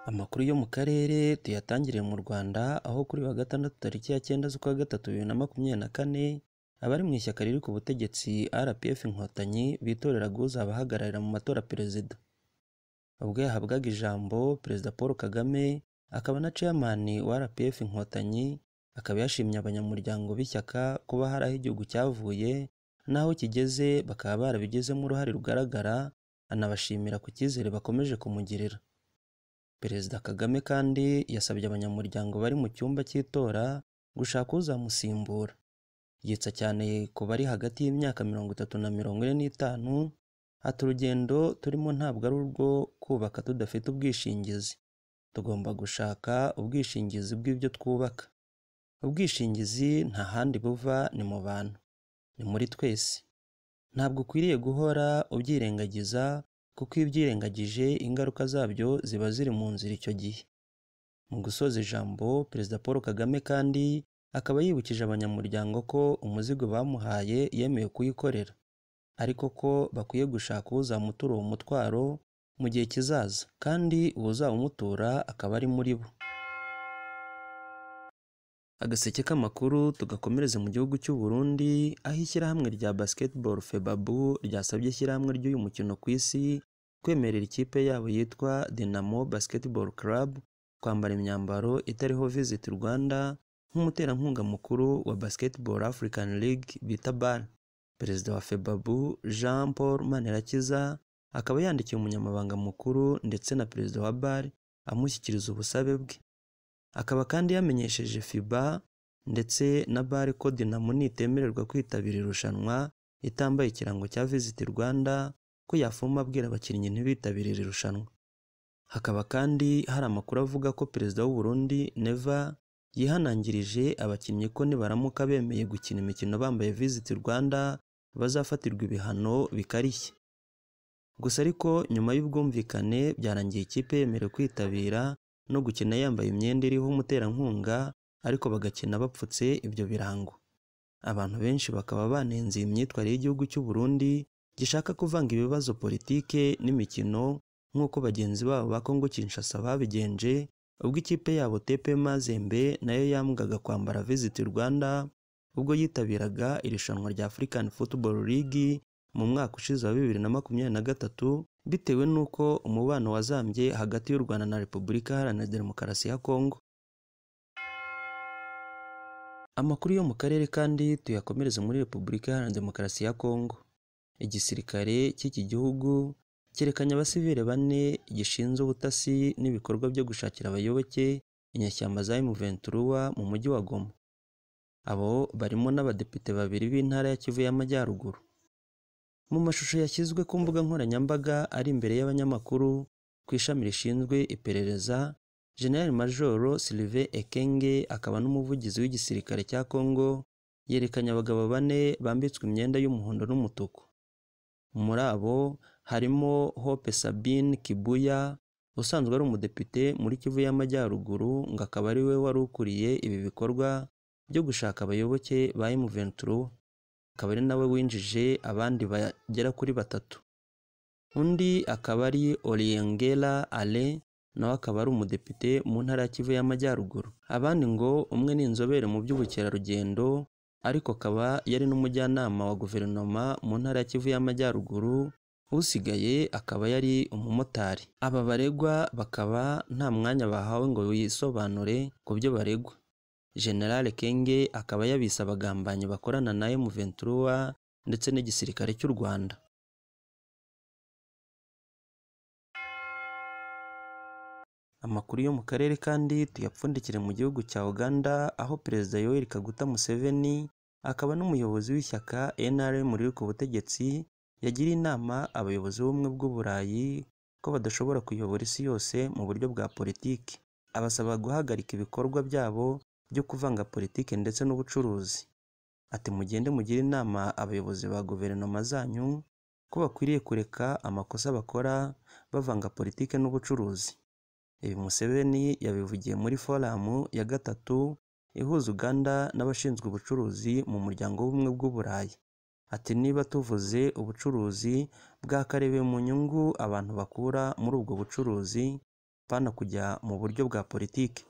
Amakuru yo mu karere tuyatangiriye mu Rwanda, aho kuri wa gatandatu tariki ya 9 z'ukwa gatatu 2024 abari mu ishyaka riri ku butegetsi RPF Inkotanyi bitoreraga uzabahagararira mu matora perezida. Ubwo yahabwaga ijambo, Perezida Paul Kagame akaba na chairman wa RPF Inkotanyi akaba yashimye abanyamuryango b'ishyaka kuba hari aho igihugu cyavuye n'aho kigeze bakaba barabigizemo uruhare rugaragara, anabashimira ku cyizere bakomeje kumugirira. Perezida Kagame kandi yasabye abanyamuryango bari mu cyumba cy'itora gushaka uzamusimbura. Yitsa cyane ku bari hagati y'imyaka 30 na 45, ati urugendo turimo ntabwo ari urwo kubaka tudafite ubwishingizi. Tugomba gushaka ubwishingizi bw'ibyo twubaka. Ubwishingizi nta handi buva, ni mu bantu, ni muri twese. Ntabwo ukwiriye guhora ubyirengagiza, kuko iyo ubyirengagije ingaruka zabyo ziba ziri mu nzira icyo gihe. Mu gusoza ijambo, Perezida Paul Kagame kandi akaba yibukije abanyamuryango ko umuzigo bamuhaye yemeye kuyikorera, ariko ko bakwiye gushaka uzamutura uwo mutwaro mu gihe kizaza, kandi uwuzawumutura akaba ari muri bo. Agaseke k'amakuru tugakomereze mu gihugu cy'u Burundi, aho ishyirahamwe rya Basketball Febabu ryasabye ishyirahamwe ry'uyu mukino ku isi kwemerera ikipe yabo yitwa Dynamo Basketball Club kwambara imyambaro itariho Visit Rwanda nk'umuterankunga mukuru wa Basketball African League bita BAL. Perezida wa Febabu Jean Paul Manirakiza akaba yandikiye umunyamabanga mukuru ndetse na perezida wa BAL amushyikiriza ubusabe bwe. Akaba kandi yamenyesheje FIBA ndetse na BAL ko Dynamo nitemererwa kwitabira irushanwa itambaye ikirango cya Visit Rwanda ko yafuma abwira abakinnyi ntibitabire irushanwa. Hakaba kandi hari amakuru avuga ko perezida w'u Burundi Neva yihanangirije abakinnyi ko nibaramuka bemeye gukina imikino bambaye Visit Rwanda bazafatirwa ibihano bikarishye. Gusa ariko nyuma y'ubwumvikane byarangiye ikipe yemerewe kwitabira no gukina yambaye imyenda iriho umuterankunga, ariko bagakina bapfutse ibyo birango. Abantu benshi bakaba banenze iyi myitwarire y'igihugu cy'u Burundi gishaka kuvanga ibibazo politike n'imikino nk'uko bagenzi babo ba Kongo Kinshasa babigenje, ubwo ikipe yabo TP Mazembe nayo yambwaga kwambara Visit Rwanda ubwo yitabiraga irushanwa rya African Football League mu mwaka ushize wa 2023, bitewe n'uko umubano wazambye hagati y'u Rwanda na Repubulika Iharanira Demokarasi ya Kongo. Amakuru yo mu karere kandi tuyakomereze muri Repubulika Iharanira Demokarasi ya Kongo. Igisirikare cy'iki gihugu cyerekanye abasivile 4 gishinzwe ubutasi n'ibikorwa byo gushakira abayoboke inyeshyamba za M23 mu mujyi wa Goma. Abo barimo n'abadepite 2 b'intara ya Kivu y'Amajyaruguru. Mu mashusho yashyizwe ku mbuga nkoranyambaga ari imbere y'abanyamakuru ku ishami rishinzwe iperereza, General Major Sylvain Ekenge akaba n'umuvugizi w'igisirikare cya Kongo yerekanye abagabo 4 bambitswe imyenda y'umuhondo n'umutuku. Muri abo harimo Hope Sabine Kibuya usanzwe ari umudepite muri Kivu y'Amajyaruguru, ngo akaba ari we wari ukuriye ibi bikorwa byo gushaka abayoboke ba M23, akaba ari nawe winjije abandi bagera kuri 3. Undi akaba ari Oliengela Ale, nawe akaba ari umudepite mu ntara ya Kivu y'Amajyaruguru. Abandi ngo umwe ni inzobere mu by'ubukerarugendo, ariko akaba yari n'umujyanama wa guverinoma mu ntara ya Kivu y'Amajyaruguru, usigaye akaba yari umumotari. Aba baregwa bakaba nta mwanya bahawe ngo wisobanure ku byo baregwa. General Kenge akaba yabise abagambanyi bakorana na M23 ndetse n'igisirikare cy'u Rwanda. Amakuru yo mu karere kandi tuyapfundikire mu gihugu cya Uganda, aho Perezida Yoweri Kaguta Museveni akaba n'umuyobozi w'ishyaka NRM riri ku butegetsi yagiriye inama abayobozi b'ubumwe bw'Uburayi ko badashobora kuyobora isi yose mu buryo bwa politiki. Abasaba guhagarika ibikorwa byabo byo kuvanga politiki ndetse n'ubucuruzi. Ati mugende mugire inama abayobozi ba guverinoma zanyu ko bakwiriye kureka amakosa bakora bavanga politiki n'ubucuruzi. Ibi Museveni yabivugiye muri forum ya 3 ihuza Uganda n'abashinzwe ubucuruzi mu muryango w'ubumwe bw'Uburayi. Ati niba tuvuze ubucuruzi bw'akarebe mu nyungu abantu bakura muri ubwo bucuruzi, apana kujya mu buryo bwa politiki.